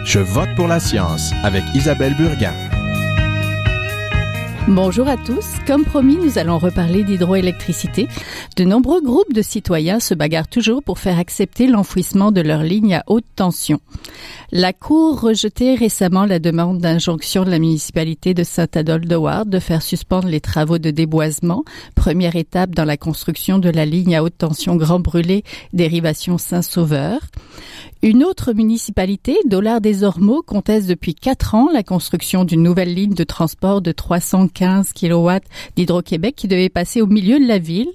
Je vote pour la science avec Isabelle Burguin. Bonjour à tous. Comme promis, nous allons reparler d'hydroélectricité. De nombreux groupes de citoyens se bagarrent toujours pour faire accepter l'enfouissement de leurs lignes à haute tension. La Cour rejetait récemment la demande d'injonction de la municipalité de Saint-Adolphe-de-Ward de faire suspendre les travaux de déboisement, première étape dans la construction de la ligne à haute tension Grand Brûlé, dérivation Saint-Sauveur. Une autre municipalité, Dollard-des-Ormeaux, conteste depuis 4 ans la construction d'une nouvelle ligne de transport de 315 kW d'Hydro-Québec qui devait passer au milieu de la ville.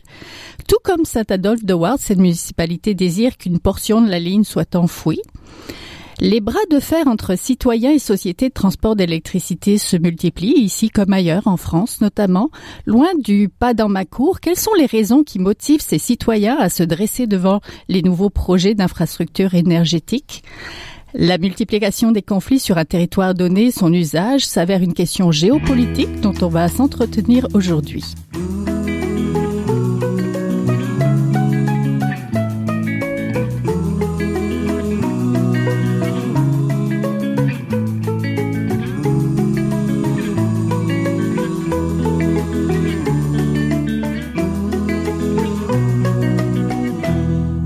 Tout comme Saint-Adolphe-de-Ward, cette municipalité désire qu'une portion de la ligne soit enfouie. Les bras de fer entre citoyens et sociétés de transport d'électricité se multiplient, ici comme ailleurs, en France notamment. Loin du pas dans ma cour, quelles sont les raisons qui motivent ces citoyens à se dresser devant les nouveaux projets d'infrastructures énergétiques? La multiplication des conflits sur un territoire donné, son usage, s'avère une question géopolitique dont on va s'entretenir aujourd'hui.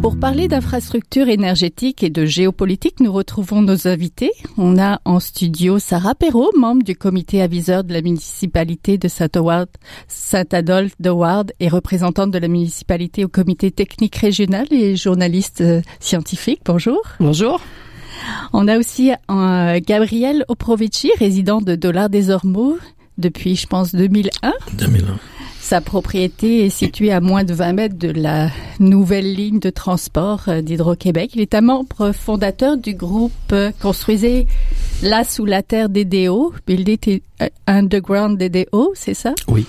Pour parler d'infrastructures énergétiques et de géopolitique, nous retrouvons nos invités. On a en studio Sarah Perrault, membre du comité aviseur de la municipalité de Saint-Adolphe-de-Ward et représentante de la municipalité au comité technique régional et journaliste scientifique. Bonjour. Bonjour. On a aussi Gabriel Oprovici, résident de Dollard-des-Ormeaux depuis, je pense, 2001. 2001. Sa propriété est située à moins de 20 mètres de la nouvelle ligne de transport d'Hydro-Québec. Il est un membre fondateur du groupe construisez là sous la terre DDO, Build It Underground DDO, c'est ça? Oui.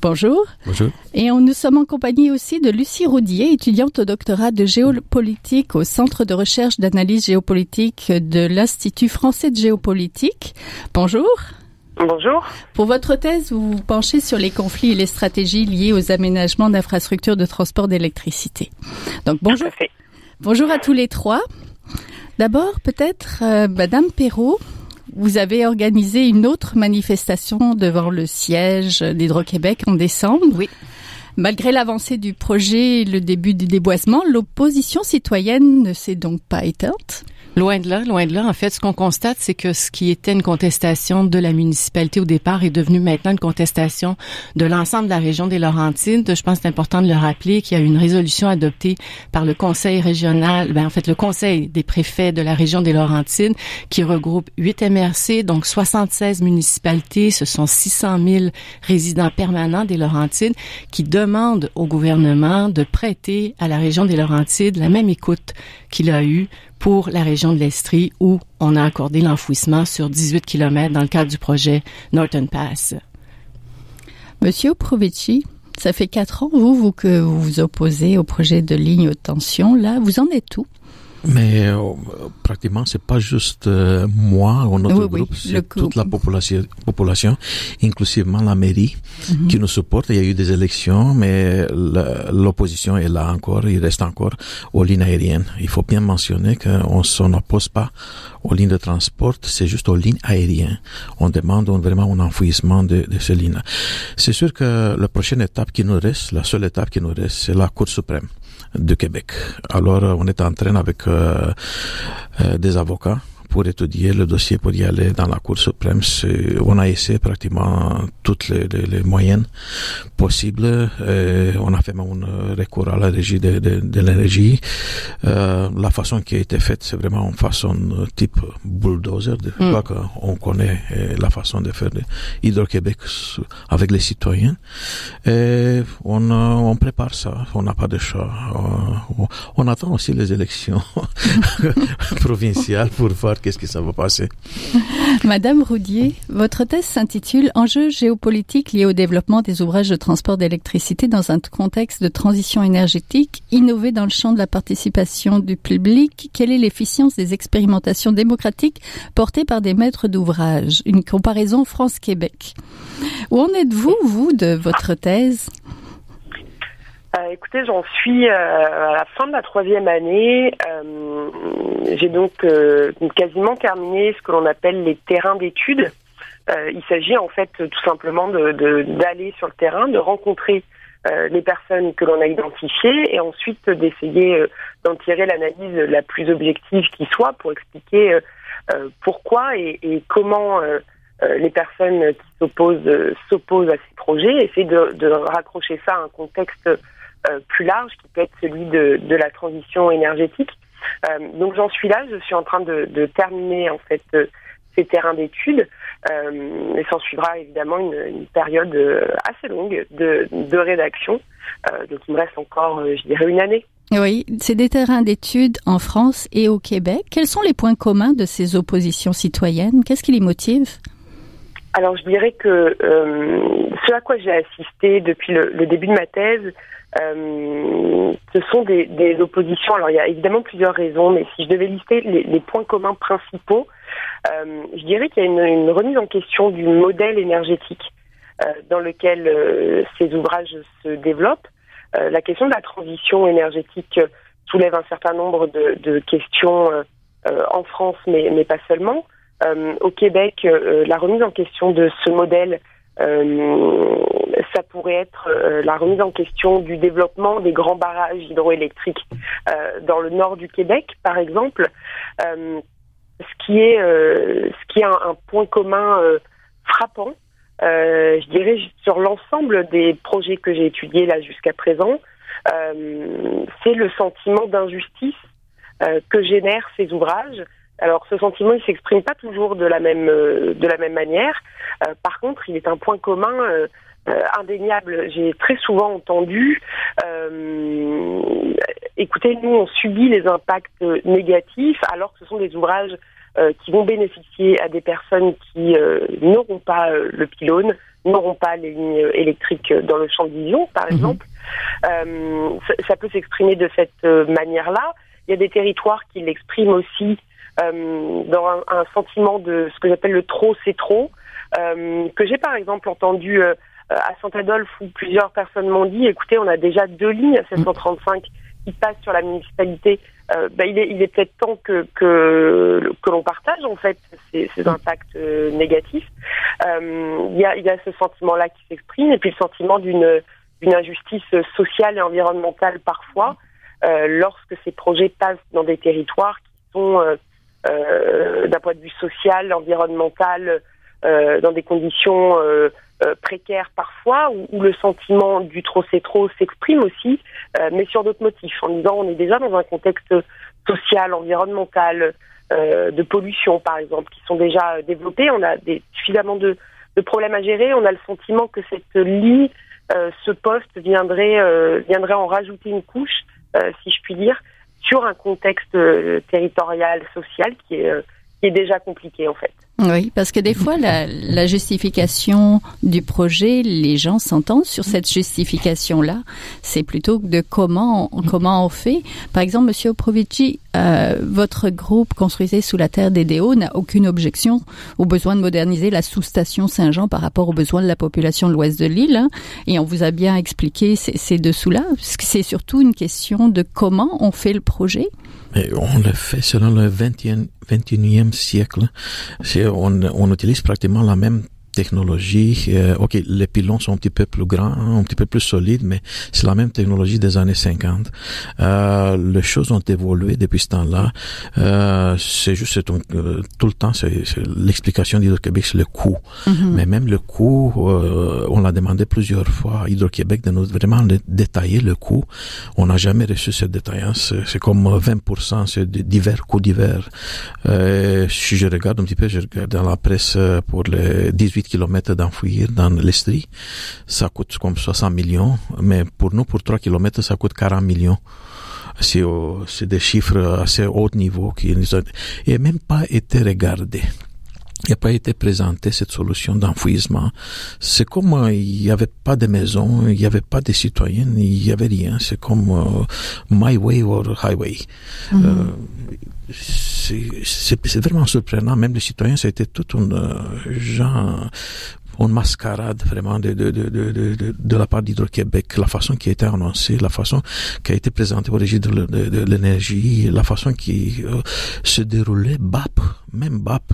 Bonjour. Bonjour. Et nous sommes en compagnie aussi de Lucie Roudier, étudiante au doctorat de géopolitique au Centre de recherche d'analyse géopolitique de l'Institut français de géopolitique. Bonjour. Bonjour. Pour votre thèse, vous vous penchez sur les conflits et les stratégies liées aux aménagements d'infrastructures de transport d'électricité. Donc bonjour. Tout à fait. Bonjour à tous les trois. D'abord, peut-être, Madame Perrault, vous avez organisé une autre manifestation devant le siège d'Hydro-Québec en décembre. Oui. Malgré l'avancée du projet et le début du déboisement, l'opposition citoyenne ne s'est donc pas éteinte. Loin de là. En fait, ce qu'on constate, c'est que ce qui était une contestation de la municipalité au départ est devenu maintenant une contestation de l'ensemble de la région des Laurentides. Je pense que c'est important de le rappeler qu'il y a eu une résolution adoptée par le conseil régional, le conseil des préfets de la région des Laurentides, qui regroupe 8 MRC, donc 76 municipalités. Ce sont 600 000 résidents permanents des Laurentides qui demandent au gouvernement de prêter à la région des Laurentides la même écoute qu'il a eue pour la région de l'Estrie où on a accordé l'enfouissement sur 18 km dans le cadre du projet Norton Pass. Monsieur Oprovici, ça fait 4 ans, que vous vous opposez au projet de ligne haute tension. Là, vous en êtes où? Mais pratiquement, c'est pas juste moi ou notre groupe, c'est toute la population, inclusivement la mairie, qui nous supporte. Il y a eu des élections, mais l'opposition est là encore, il reste encore aux lignes aériennes. Il faut bien mentionner qu'on s'en oppose pas aux lignes de transport, c'est juste aux lignes aériennes. On demande vraiment un enfouissement de ces lignes. C'est sûr que la prochaine étape qui nous reste, la seule étape qui nous reste, c'est la Cour suprême de Québec. Alors, on est en train avec des avocats pour étudier le dossier, pour y aller dans la Cour suprême. On a essayé pratiquement toutes les moyens possibles. On a fait même un recours à la régie de l'énergie. La façon qui a été faite, c'est vraiment une façon type bulldozer. On connaît la façon de faire Hydro-Québec avec les citoyens. Et on prépare ça. On n'a pas de choix. On attend aussi les élections provinciales pour voir qu'est-ce que ça va passer. Madame Roudier, votre thèse s'intitule « Enjeux géopolitiques liés au développement des ouvrages de transport d'électricité dans un contexte de transition énergétique, innover dans le champ de la participation du public. Quelle est l'efficience des expérimentations démocratiques portées par des maîtres d'ouvrage ?» Une comparaison France-Québec. Où en êtes-vous, de votre thèse? Écoutez, j'en suis à la fin de la 3e année. J'ai donc quasiment terminé ce que l'on appelle les terrains d'études. Il s'agit en fait tout simplement d'aller sur le terrain, de rencontrer les personnes que l'on a identifiées et ensuite d'essayer d'en tirer l'analyse la plus objective qui soit pour expliquer pourquoi et comment les personnes qui s'opposent à ces projets, essayer de raccrocher ça à un contexte plus large qui peut être celui de la transition énergétique. Donc j'en suis là, je suis en train de terminer en fait ces terrains d'études et s'en suivra évidemment une période assez longue de rédaction. Donc il me reste encore, je dirais, une année. Oui, c'est des terrains d'études en France et au Québec. Quels sont les points communs de ces oppositions citoyennes? Qu'est-ce qui les motive? Alors je dirais que ce à quoi j'ai assisté depuis le début de ma thèse, ce sont des oppositions. Alors il y a évidemment plusieurs raisons, mais si je devais lister les points communs principaux, je dirais qu'il y a une remise en question du modèle énergétique dans lequel ces ouvrages se développent. La question de la transition énergétique soulève un certain nombre de questions en France, mais pas seulement. Au Québec, la remise en question de ce modèle, ça pourrait être la remise en question du développement des grands barrages hydroélectriques dans le nord du Québec, par exemple, ce qui est un point commun frappant. Je dirais sur l'ensemble des projets que j'ai étudiés là jusqu'à présent, c'est le sentiment d'injustice que génèrent ces ouvrages. Alors ce sentiment, il s'exprime pas toujours de la même manière. Par contre, il est un point commun indéniable. J'ai très souvent entendu écoutez, nous on subit les impacts négatifs alors que ce sont des ouvrages qui vont bénéficier à des personnes qui n'auront pas le pylône, n'auront pas les lignes électriques dans le champ de vision, par exemple. Ça peut s'exprimer de cette manière-là. Il y a des territoires qui l'expriment aussi dans un sentiment de ce que j'appelle le trop c'est trop, que j'ai par exemple entendu à Saint-Adolphe où plusieurs personnes m'ont dit écoutez, on a déjà 2 lignes à 735 qui passent sur la municipalité, il est peut-être temps que l'on partage en fait ces impacts négatifs. Il y a ce sentiment-là qui s'exprime et puis le sentiment d'une injustice sociale et environnementale parfois lorsque ces projets passent dans des territoires qui sont d'un point de vue social, environnemental, dans des conditions précaires parfois, où le sentiment du trop c'est trop s'exprime aussi, mais sur d'autres motifs, en disant on est déjà dans un contexte social, environnemental, de pollution par exemple, qui sont déjà développés, on a suffisamment de problèmes à gérer, on a le sentiment que cette ligne, ce poste viendrait en rajouter une couche, si je puis dire, sur un contexte territorial, social qui est déjà compliqué en fait. Oui, parce que des fois, la justification du projet, les gens s'entendent sur cette justification-là. C'est plutôt de comment on fait. Par exemple, Monsieur Oprovici, votre groupe Construisez sous la terre d'EDO n'a aucune objection au besoin de moderniser la sous-station Saint-Jean par rapport aux besoins de la population de l'ouest de l'île. Hein, et on vous a bien expliqué ces dessous-là. Parce que c'est surtout une question de comment on fait le projet. Et on le fait selon le 21e siècle. On utilise pratiquement la même technologie. Ok, les pylônes sont un petit peu plus grands, un petit peu plus solides, mais c'est la même technologie des années 50. Les choses ont évolué depuis ce temps-là. C'est juste tout le temps, c'est l'explication d'Hydro-Québec, c'est le coût. Mais même le coût, on l'a demandé plusieurs fois à Hydro-Québec de nous vraiment détailler le coût. On n'a jamais reçu cette détaillance. C'est comme 20%, c'est divers coûts divers. Si je regarde un petit peu, je regarde dans la presse pour les 18 kilomètres d'enfouir dans l'Estrie, ça coûte comme 60 millions, mais pour nous, pour 3 kilomètres, ça coûte 40 millions. C'est des chiffres assez haut niveau qui n'ont même pas été regardés. Il n'a pas été présenté cette solution d'enfouissement. C'est comme il n'y avait pas de maison, il n'y avait pas de citoyens, il n'y avait rien. C'est comme my way or highway. C'est vraiment surprenant. Même les citoyens, ça a été tout un genre. une mascarade vraiment de la part d'Hydro-Québec, la façon qui a été annoncée, la façon qui a été présentée au régime de l'énergie, la façon qui se déroulait, même BAP,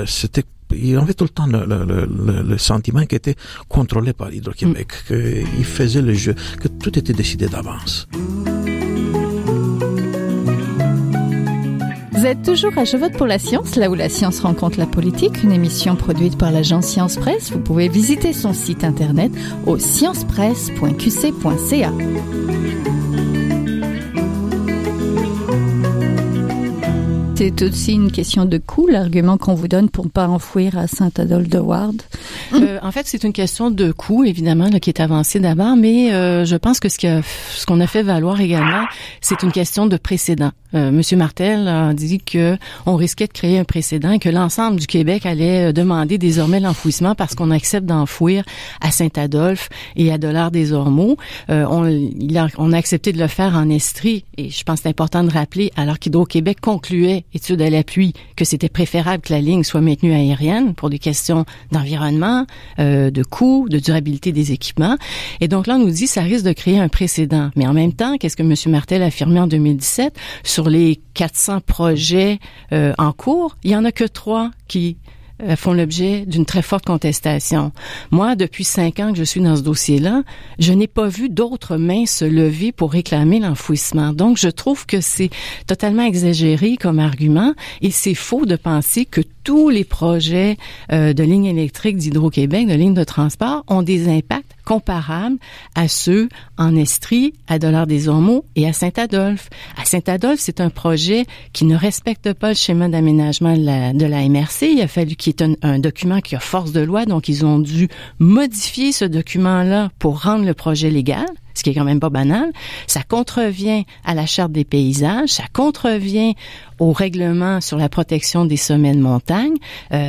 c'était, il y avait tout le temps le sentiment qui était contrôlé par Hydro-Québec, qu'il faisait le jeu, que tout était décidé d'avance. Vous êtes toujours à Je vote pour la science, là où la science rencontre la politique, une émission produite par l'agence Science Presse. Vous pouvez visiter son site internet au sciencepresse.qc.ca. C'est aussi une question de coût, l'argument qu'on vous donne pour ne pas enfouir à Saint-Adolphe-de-Ward. En fait, c'est une question de coût, évidemment, là, qui est avancée d'abord, mais je pense que ce qu'on a fait valoir également, c'est une question de précédent. Monsieur Martel a dit que on risquait de créer un précédent et que l'ensemble du Québec allait demander désormais l'enfouissement parce qu'on accepte d'enfouir à Saint-Adolphe et à Dollard-des-Ormeaux. On a accepté de le faire en Estrie et je pense que c'est important de rappeler, alors qu'Hydro-Québec concluait, étude à l'appui, que c'était préférable que la ligne soit maintenue aérienne pour des questions d'environnement, de coût, de durabilité des équipements. Et donc là, on nous dit ça risque de créer un précédent. Mais en même temps, qu'est-ce que M. Martel a affirmé en 2017? Sur les 400 projets en cours, il y en a que 3 qui font l'objet d'une très forte contestation. Moi, depuis 5 ans que je suis dans ce dossier-là, je n'ai pas vu d'autres mains se lever pour réclamer l'enfouissement. Donc, je trouve que c'est totalement exagéré comme argument et c'est faux de penser que tous les projets de lignes électriques d'Hydro-Québec, de lignes de transport, ont des impacts comparables à ceux en Estrie, à Dollard-des-Ormeaux et à Saint-Adolphe. À Saint-Adolphe, c'est un projet qui ne respecte pas le schéma d'aménagement de la MRC. Il a fallu qu'il y ait un document qui a force de loi, donc ils ont dû modifier ce document-là pour rendre le projet légal, ce qui est quand même pas banal. Ça contrevient à la Charte des paysages, ça contrevient au règlement sur la protection des sommets de montagne.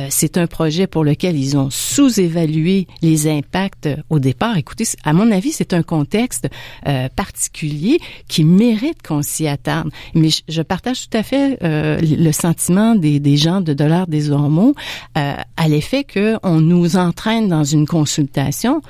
C'est un projet pour lequel ils ont sous-évalué les impacts au départ. Écoutez, à mon avis, c'est un contexte particulier qui mérite qu'on s'y attarde. Mais je partage tout à fait le sentiment des gens de Dollard-des-Ormeaux à l'effet qu'on nous entraîne dans une consultation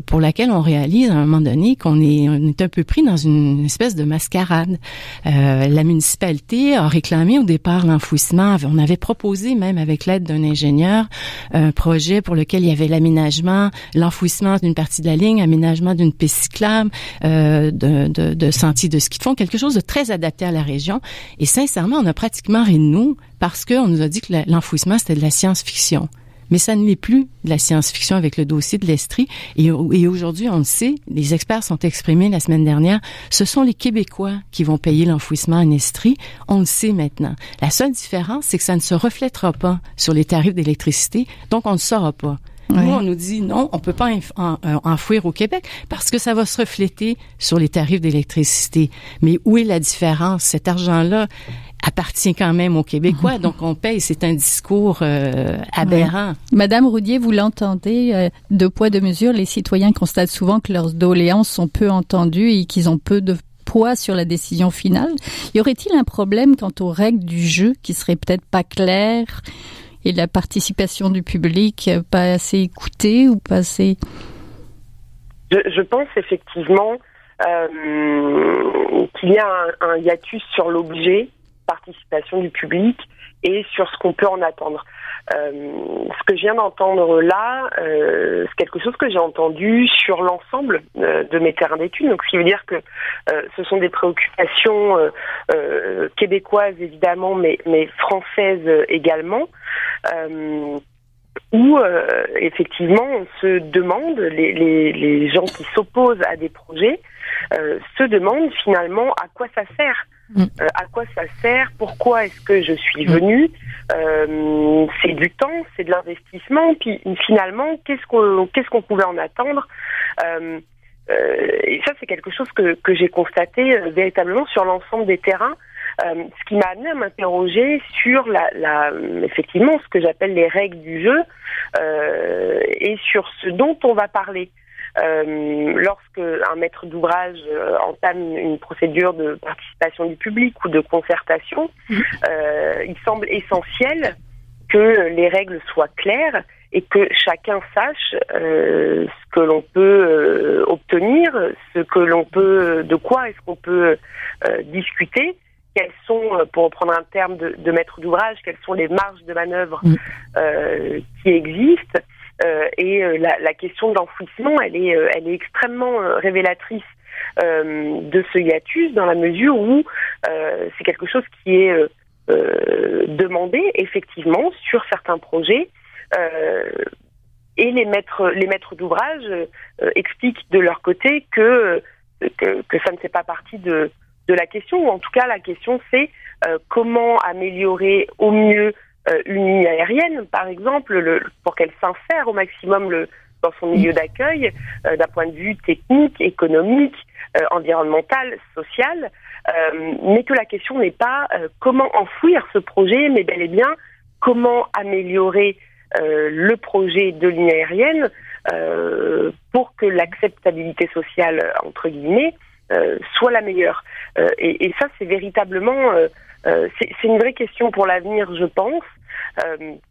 pour laquelle on réalise à un moment donné qu'on est un peu pris dans une espèce de mascarade. La municipalité a réclamé au départ l'enfouissement. On avait proposé même avec l'aide d'un ingénieur un projet pour lequel il y avait l'aménagement, l'enfouissement d'une partie de la ligne, aménagement d'une piste cyclable, de sentiers de ski de fond, quelque chose de très adapté à la région. Et sincèrement, on a pratiquement ri de nous parce qu'on nous a dit que l'enfouissement, c'était de la science-fiction. Mais ça ne l'est plus de la science-fiction avec le dossier de l'Estrie. Et aujourd'hui, on le sait, les experts sont exprimés la semaine dernière, ce sont les Québécois qui vont payer l'enfouissement en Estrie. On le sait maintenant. La seule différence, c'est que ça ne se reflètera pas sur les tarifs d'électricité, donc on ne saura pas. Oui. Nous, on nous dit non, on peut pas enfouir au Québec parce que ça va se refléter sur les tarifs d'électricité. Mais où est la différence? Cet argent-là appartient quand même aux Québécois, donc on paye. C'est un discours aberrant. Oui. Madame Roudier, vous l'entendez, deux poids, deux mesures. Les citoyens constatent souvent que leurs doléances sont peu entendues et qu'ils ont peu de poids sur la décision finale. Y aurait-il un problème quant aux règles du jeu qui seraient peut-être pas claires et la participation du public pas assez écoutée ou pas assez... Je pense effectivement qu'il y a un hiatus sur l'objet, participation du public, et sur ce qu'on peut en attendre. Ce que je viens d'entendre là, c'est quelque chose que j'ai entendu sur l'ensemble de mes terrains d'études. Donc, ce qui veut dire que ce sont des préoccupations québécoises évidemment, mais françaises également, où effectivement on se demande, les gens qui s'opposent à des projets se demandent finalement à quoi ça sert. À quoi ça sert? Pourquoi est-ce que je suis venue? C'est du temps, c'est de l'investissement. Puis finalement, qu'est-ce qu'on pouvait en attendre? Et ça, c'est quelque chose que j'ai constaté véritablement sur l'ensemble des terrains. Ce qui m'a amené à m'interroger sur effectivement ce que j'appelle les règles du jeu et sur ce dont on va parler. Lorsque un maître d'ouvrage entame une procédure de participation du public ou de concertation, il semble essentiel que les règles soient claires et que chacun sache ce que l'on peut obtenir, de quoi est-ce qu'on peut discuter, quels sont, pour reprendre un terme de maître d'ouvrage, quelles sont les marges de manœuvre qui existent. La question de l'enfouissement, elle est extrêmement révélatrice de ce hiatus, dans la mesure où c'est quelque chose qui est demandé effectivement sur certains projets, et les maîtres d'ouvrage expliquent de leur côté que ça ne fait pas partie de la question, ou en tout cas la question c'est comment améliorer au mieux une ligne aérienne, par exemple, pour qu'elle s'insère au maximum dans son milieu d'accueil, d'un point de vue technique, économique, environnemental, social, mais que la question n'est pas comment enfouir ce projet, mais bel et bien comment améliorer le projet de ligne aérienne pour que l'acceptabilité sociale, entre guillemets, soit la meilleure. Et ça, c'est véritablement... c'est une vraie question pour l'avenir, je pense.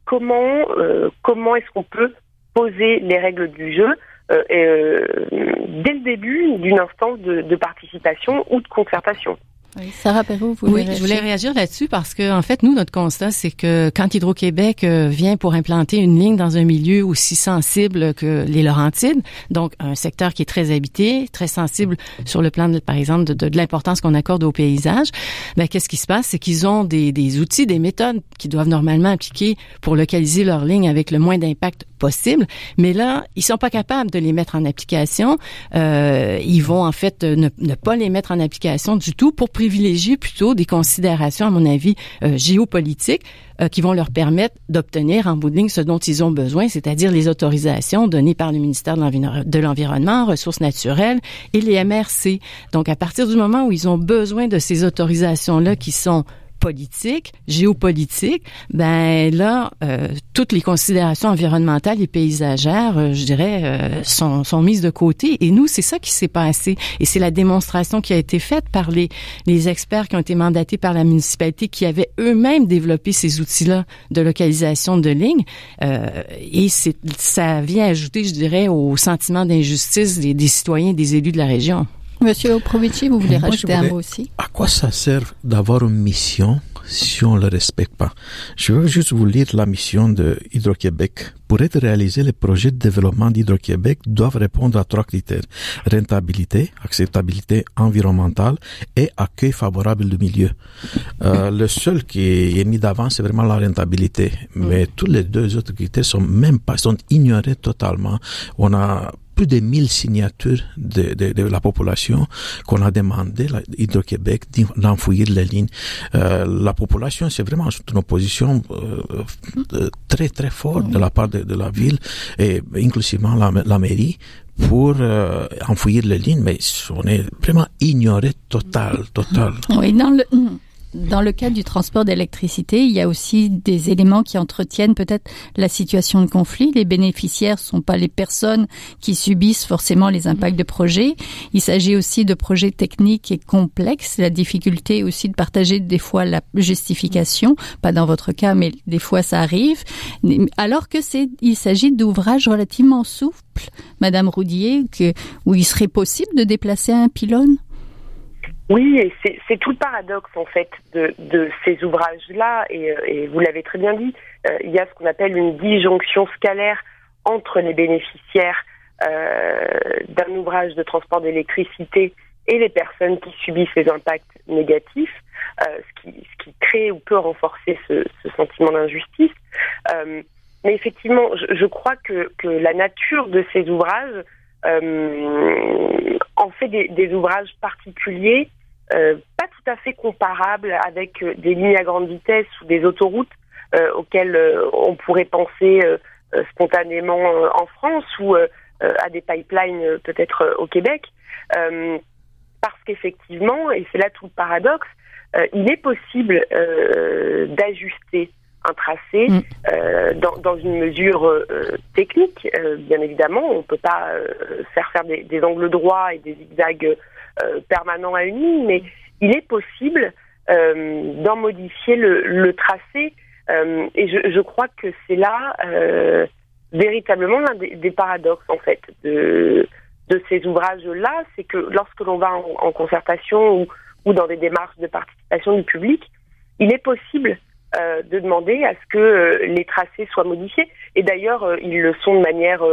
Comment est-ce qu'on peut poser les règles du jeu dès le début d'une instance de participation ou de concertation? Oui, Sarah Perrault, je voulais réagir là-dessus parce que, en fait, nous, notre constat, c'est que quand Hydro-Québec vient pour implanter une ligne dans un milieu aussi sensible que les Laurentides, donc un secteur qui est très habité, très sensible sur le plan, par exemple, de l'importance qu'on accorde au paysage, ben, qu'est-ce qui se passe? C'est qu'ils ont des outils, des méthodes qu'ils doivent normalement appliquer pour localiser leur ligne avec le moins d'impact possible, mais là, ils sont pas capables de les mettre en application. Ils vont, en fait, ne pas les mettre en application du tout pour privilégier plutôt des considérations, à mon avis, géopolitiques qui vont leur permettre d'obtenir en bout de ligne ce dont ils ont besoin, c'est-à-dire les autorisations données par le ministère de l'Environnement, Ressources naturelles et les MRC. Donc, à partir du moment où ils ont besoin de ces autorisations-là qui sont politique, géopolitique, ben là, toutes les considérations environnementales et paysagères, je dirais, sont mises de côté. Et nous, c'est ça qui s'est passé. Et c'est la démonstration qui a été faite par les experts qui ont été mandatés par la municipalité, qui avaient eux-mêmes développé ces outils-là de localisation de lignes. Et ça vient ajouter, je dirais, au sentiment d'injustice des citoyens et des élus de la région. Monsieur Oprovici, vous voulez rajouter un mot aussi? À quoi ça sert d'avoir une mission si on ne le respecte pas? Je veux juste vous lire la mission de Hydro-Québec. Pour être réalisé, les projets de développement d'Hydro-Québec doivent répondre à 3 critères. Rentabilité, acceptabilité environnementale et accueil favorable du milieu. Le seul qui est mis d'avant, c'est vraiment la rentabilité. Mais tous les 2 autres critères sont ignorés totalement. On a plus de 1000 signatures de la population qu'on a demandé à Hydro-Québec d'enfouir les lignes. La population, c'est vraiment une opposition très très forte de la part de la ville et inclusivement la mairie pour enfouir les lignes, mais on est vraiment ignoré total. Oui, dans le cadre du transport d'électricité, il y a aussi des éléments qui entretiennent peut-être la situation de conflit. Les bénéficiaires sont pas les personnes qui subissent forcément les impacts de projets. Il s'agit aussi de projets techniques et complexes. La difficulté aussi de partager des fois la justification, pas dans votre cas, mais des fois ça arrive. Alors que il s'agit d'ouvrages relativement souples, Madame Roudier, où il serait possible de déplacer un pylône. Oui, et c'est tout le paradoxe en fait de ces ouvrages-là, et vous l'avez très bien dit, il y a ce qu'on appelle une disjonction scalaire entre les bénéficiaires d'un ouvrage de transport d'électricité et les personnes qui subissent les impacts négatifs, ce qui crée ou peut renforcer ce sentiment d'injustice. Mais effectivement, je crois que la nature de ces ouvrages en fait des ouvrages particuliers, pas tout à fait comparables avec des lignes à grande vitesse ou des autoroutes auxquelles on pourrait penser spontanément en France ou à des pipelines peut-être au Québec, parce qu'effectivement, et c'est là tout le paradoxe, il est possible d'ajuster un tracé dans une mesure technique, bien évidemment. On ne peut pas faire des angles droits et des zigzags permanents à une ligne, mais il est possible d'en modifier le tracé, et je crois que c'est là véritablement l'un des paradoxes, en fait, de ces ouvrages-là, c'est que lorsque l'on va en concertation ou dans des démarches de participation du public, il est possible de demander à ce que les tracés soient modifiés. Et d'ailleurs, ils le sont de manière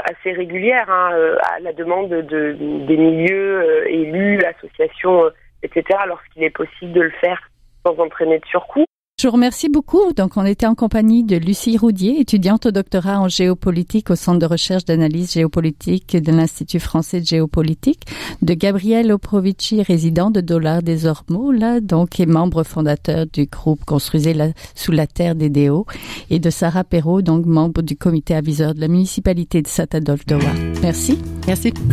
assez régulière, à la demande des milieux élus, associations, etc., lorsqu'il est possible de le faire sans entraîner de surcoût. Je vous remercie beaucoup. Donc, on était en compagnie de Lucie Roudier, étudiante au doctorat en géopolitique au Centre de recherche d'analyse géopolitique de l'Institut français de géopolitique, de Gabriel Oprovici, résident de Dollard des Ormeaux, donc, et membre fondateur du groupe Construisez sous la terre des Déos, et de Sarah Perrault, donc, membre du comité aviseur de la municipalité de Saint-Adolphe-de-Loire. Merci. Merci beaucoup.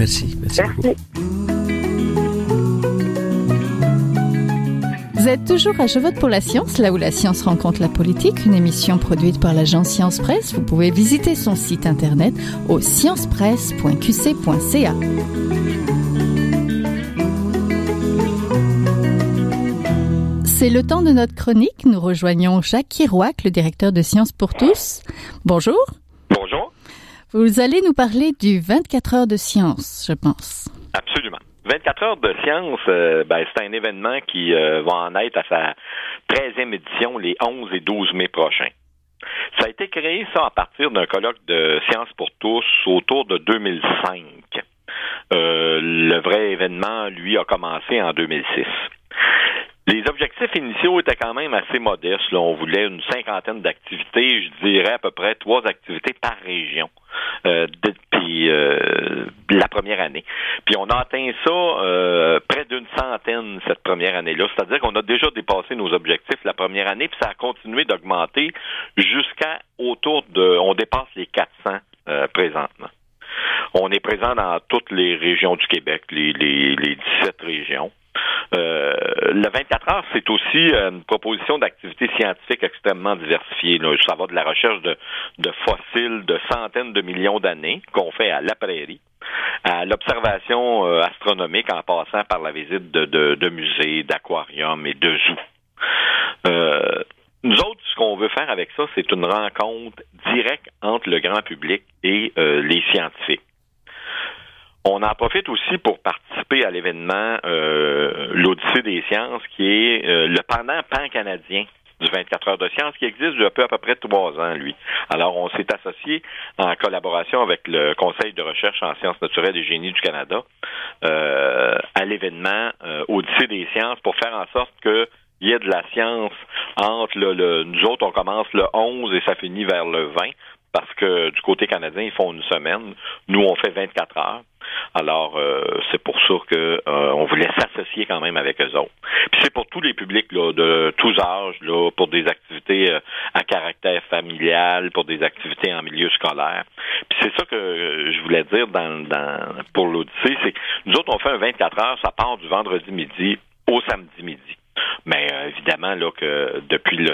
Vous êtes toujours à Je vote pour la science, là où la science rencontre la politique, une émission produite par l'agence Science Presse. Vous pouvez visiter son site internet au sciencepresse.qc.ca. C'est le temps de notre chronique. Nous rejoignons Jacques Kirouac, le directeur de Sciences pour tous. Bonjour. Bonjour. Vous allez nous parler du 24 heures de science, je pense. Absolument. 24 heures de science, c'est un événement qui va en être à sa 13e édition les 11 et 12 mai prochains. Ça a été créé, ça, à partir d'un colloque de Sciences pour tous autour de 2005. Le vrai événement, lui, a commencé en 2006. Les objectifs initiaux étaient quand même assez modestes. Là. On voulait une 50aine d'activités, je dirais à peu près 3 activités par région depuis la première année. Puis on a atteint ça près d'une centaine cette première année-là. C'est-à-dire qu'on a déjà dépassé nos objectifs la première année, puis ça a continué d'augmenter jusqu'à on dépasse les 400 présentement. On est présent dans toutes les régions du Québec, les 17 régions. Le 24 heures, c'est aussi une proposition d'activités scientifiques extrêmement diversifiées. Là. Ça va de la recherche de fossiles de centaines de millions d'années qu'on fait à la prairie, à l'observation astronomique en passant par la visite de musées, d'aquariums et de zoos. Nous autres, ce qu'on veut faire avec ça, c'est une rencontre directe entre le grand public et les scientifiques. On en profite aussi pour participer à l'événement l'Odyssée des sciences, qui est le pendant pan-canadien du 24 heures de sciences, qui existe depuis à peu près 3 ans, lui. Alors, on s'est associé en collaboration avec le Conseil de recherche en sciences naturelles et génie du Canada à l'événement Odyssée des sciences pour faire en sorte que il y ait de la science entre nous autres, on commence le 11 et ça finit vers le 20. Parce que du côté canadien, ils font une semaine. Nous, on fait 24 heures. Alors, c'est pour ça que on voulait s'associer quand même avec eux autres. Puis c'est pour tous les publics là, de tous âges, là, pour des activités à caractère familial, pour des activités en milieu scolaire. Puis c'est ça que je voulais dire pour l'Odyssée, c'est que nous autres, on fait un 24 heures, ça part du vendredi midi au samedi midi. Mais évidemment là que depuis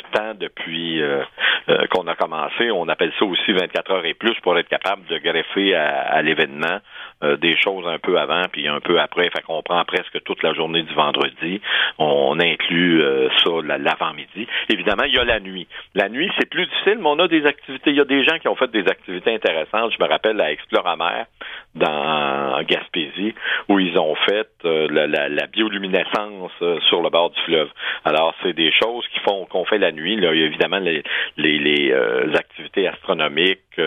qu'on a commencé, on appelle ça aussi 24 heures et plus pour être capable de greffer à l'événement des choses un peu avant puis un peu après. Fait qu'on prend presque toute la journée du vendredi. On inclut ça l'avant-midi. Évidemment, il y a la nuit. La nuit, c'est plus difficile, mais on a des activités. Il y a des gens qui ont fait des activités intéressantes. Je me rappelle à Exploramer dans Gaspésie où ils ont fait la bioluminescence sur le bord du fleuve. Alors, c'est des choses qu'on fait la nuit. Là, il y a évidemment les activités astronomiques,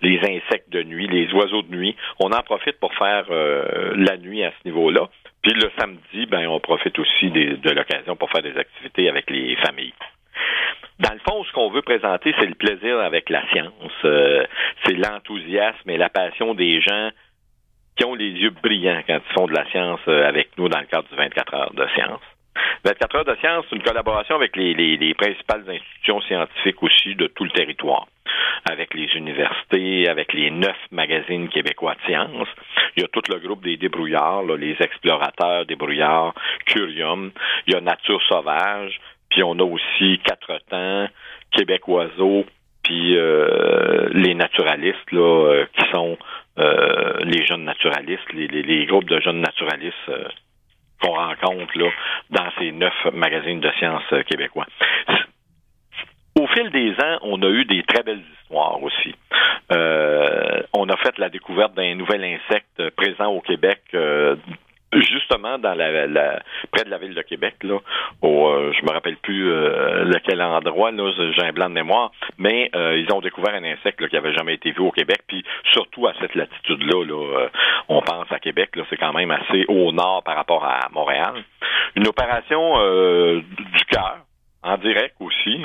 les insectes de nuit, les oiseaux de nuit. On en profite pour faire la nuit à ce niveau-là. Puis le samedi, on profite aussi de l'occasion pour faire des activités avec les familles. Dans le fond, ce qu'on veut présenter, c'est le plaisir avec la science. C'est l'enthousiasme et la passion des gens qui ont les yeux brillants quand ils font de la science avec nous dans le cadre du 24 heures de science. 24 heures de science, c'est une collaboration avec les principales institutions scientifiques aussi de tout le territoire, avec les universités, avec les 9 magazines québécois de sciences. Il y a tout le groupe des débrouillards, là, les explorateurs, débrouillards, Curium. Il y a Nature sauvage, puis on a aussi 4 temps, Québec oiseau, puis les naturalistes là, qui sont les jeunes naturalistes, les groupes de jeunes naturalistes qu'on rencontre là dans ces 9 magazines de sciences québécois. Au fil des ans, on a eu des très belles histoires aussi. On a fait la découverte d'un nouvel insecte présent au Québec, justement dans près de la ville de Québec, là, je me rappelle plus lequel endroit, là, j'ai un blanc de mémoire, mais ils ont découvert un insecte là, qui avait jamais été vu au Québec, puis surtout à cette latitude-là, on pense à Québec, là, c'est quand même assez au nord par rapport à Montréal. Une opération du cœur, en direct aussi,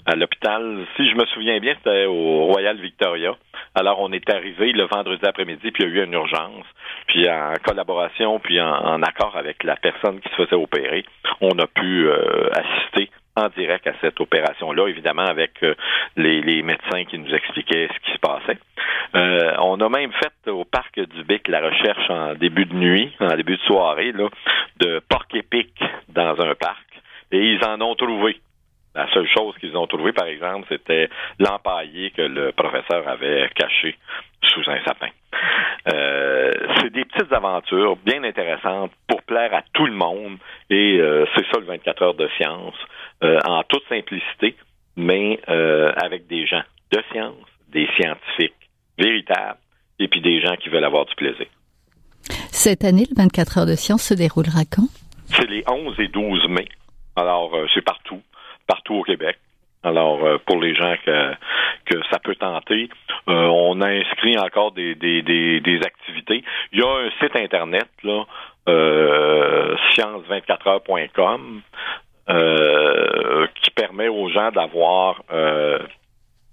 à l'hôpital. Si je me souviens bien, c'était au Royal Victoria. Alors, on est arrivé le vendredi après-midi, puis il y a eu une urgence. Puis en collaboration, puis en accord avec la personne qui se faisait opérer, on a pu assister en direct à cette opération-là, évidemment avec les médecins qui nous expliquaient ce qui se passait. On a même fait au parc du Bic la recherche en début de nuit, en début de soirée, là, de porc-épic dans un parc. Et ils en ont trouvé. La seule chose qu'ils ont trouvé, par exemple, c'était l'empaillé que le professeur avait caché sous un sapin. C'est des petites aventures bien intéressantes pour plaire à tout le monde. Et c'est ça le 24 heures de science, en toute simplicité, mais avec des gens de science, des scientifiques véritables, et puis des gens qui veulent avoir du plaisir. Cette année, le 24 heures de science se déroulera quand? C'est les 11 et 12 mai. Alors, c'est partout au Québec. Alors, pour les gens que ça peut tenter, on a inscrit encore des activités. Il y a un site internet, là, science24heures.com, qui permet aux gens d'avoir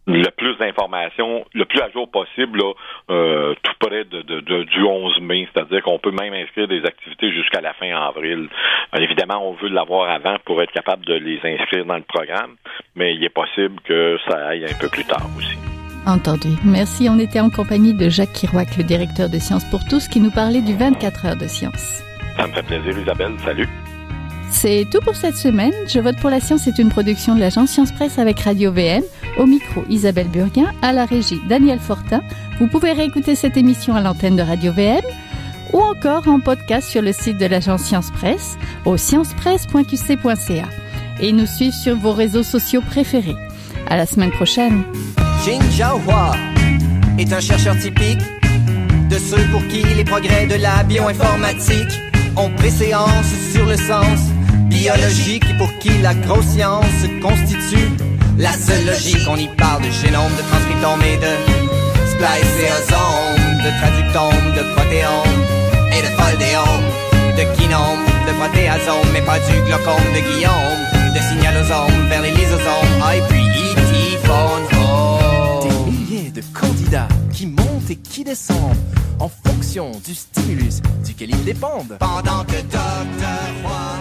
le plus d'informations, le plus à jour possible, là, tout près du 11 mai. C'est-à-dire qu'on peut même inscrire des activités jusqu'à la fin avril. Évidemment, on veut l'avoir avant pour être capable de les inscrire dans le programme, mais il est possible que ça aille un peu plus tard aussi. Entendu. Merci. On était en compagnie de Jacques Kirouac, le directeur de Sciences pour tous, qui nous parlait du 24 heures de science. Ça me fait plaisir, Isabelle. Salut. C'est tout pour cette semaine. Je vote pour la science est une production de l'agence Science Presse avec Radio VM. Au micro, Isabelle Burguin. À la régie, Daniel Fortin. Vous pouvez réécouter cette émission à l'antenne de Radio VM ou encore en podcast sur le site de l'agence Science Presse au sciencepresse.qc.ca et nous suivre sur vos réseaux sociaux préférés. À la semaine prochaine. Jing Zhaohua est un chercheur typique de ceux pour qui les progrès de la bioinformatique ont préséance sur le sens biologique et pour qui la grosse science constitue la seule logique. On y parle de génome, de transcriptome et de spliceosome, de traductome, de protéome et de foldéome, de kinome, de protéasome, mais pas du glaucome de Guillaume, de signalosome vers les lysosomes, et puis E.T. von Home. Des milliers de candidats qui montent et qui descendent en fonction du stimulus duquel ils dépendent. Pendant que Dr. Roy